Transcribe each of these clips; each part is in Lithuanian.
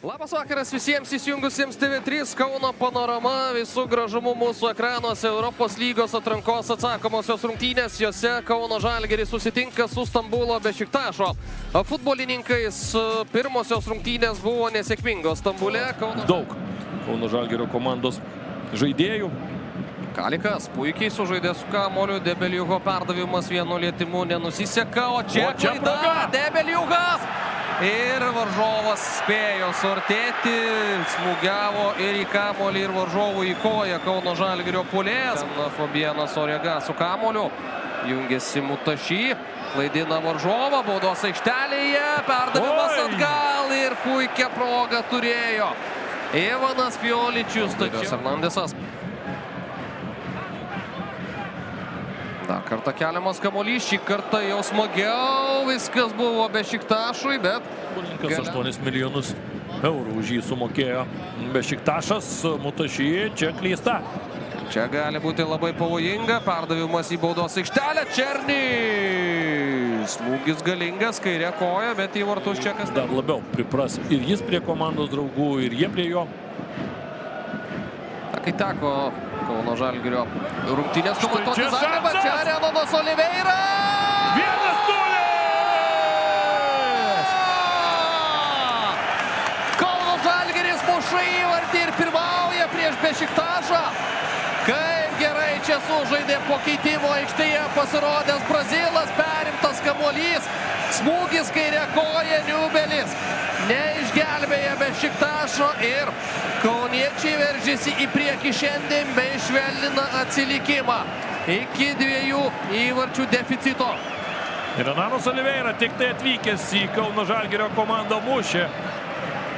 Labas vakaras visiems įsijungusiems TV3 Kauno panorama visų gražumų mūsų ekranuose. Europos lygos atrankos atsakomosios rungtynės, jose Kauno Žalgiris susitinka su Stambulo Bešiktašo futbolininkais. Pirmosios rungtynės buvo nesėkmingos Stambule. Daug Kauno Žalgirio komandos žaidėjų. Kalikas puikiai sužaidė su kamuoliu, Debeliuho perdavimas vienu lietimu nenusiseka, o čia klaida, Debeliuhas! Ir varžovas spėjo suartėti, smūgiavo ir į kamuolį, ir varžovų į koją Kauno Žalgirio puolėjas. Fabienas Orega su kamuoliu, jungiasi Mutašy, klaidina varžovą, baudos aikštelėje, perdavimas atgal ir puikią progą turėjo Ivanas Fioličius. Hernandesas. Dar kartą keliamas kamuolys, šį kartą jau smagiau, viskas buvo Bešiktašui, bet... 8 milijonus eurų už jį sumokėjo Bešiktašas, Mutašy čia klysta. Čia gali būti labai pavojinga, perdavimas į baudos aikštelę, Černy! Smūgis galingas, kairė koja, bet į vartus Čekas... Dar labiau pripras ir jis prie komandos draugų, ir jie prie jo. Kai teko Kauno Žalgirio rungtynės komentuoti Zagrebą, čia Renanas Oliveira! 1-0! Kauno Žalgiris muša įvartį ir pirmauja prieš Bešiktašą. Kaip gerai čia sužaidė po keitimo aikštėje pasirodęs Brazilas, perimtas kamuolys, smūgis kairė koja, Niubelis neišgelbėja Bešiktašo ir kauniečiai veržėsi į priekį šiandien bei švelnina atsilikimą iki 2 įvarčių deficito. Renanas Oliveira tik tai atvykęs į Kauno Žalgirio komandą mušė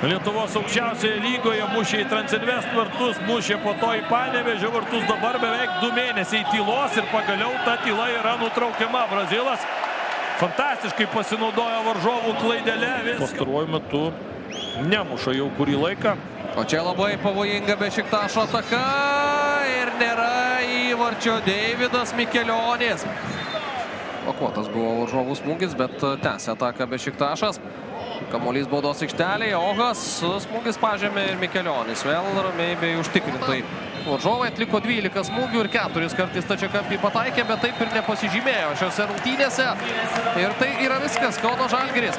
Lietuvos aukščiausioje lygoje, mušė į Transilvest vartus, mušė po to į Panevėžio vartus, dabar beveik 2 mėnesiai tylos ir pagaliau ta tyla yra nutraukiama. Brazilas fantastiškai pasinaudojo varžovų klaidelę. Pastaruoju metu nemuša jau kurį laiką. O čia labai pavojinga Bešiktašo ataka ir nėra įvarčio. Deividas Mikelionis. Blokuotas buvo varžovų smūgis, bet tęsia ataką Bešiktašas. Kamuolys baudos aikštelėje, Ohas, smūgis pažemė ir Mikelionis. Vėl ramiai bei užtikrintai. Varžovai atliko 12 smūgių ir 4 kartais stačiakampį pataikė, bet taip ir nepasižymėjo šiose rungtynėse. Ir tai yra viskas. Kauno Žalgiris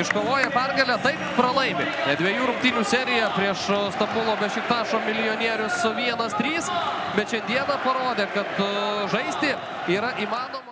iškovoja pergalę, taip pralaimi. 2 rungtynių serija prieš Stambulo Bešiktašo milijonierius 1-3, bet šiandieną parodė, kad žaisti yra įmanoma.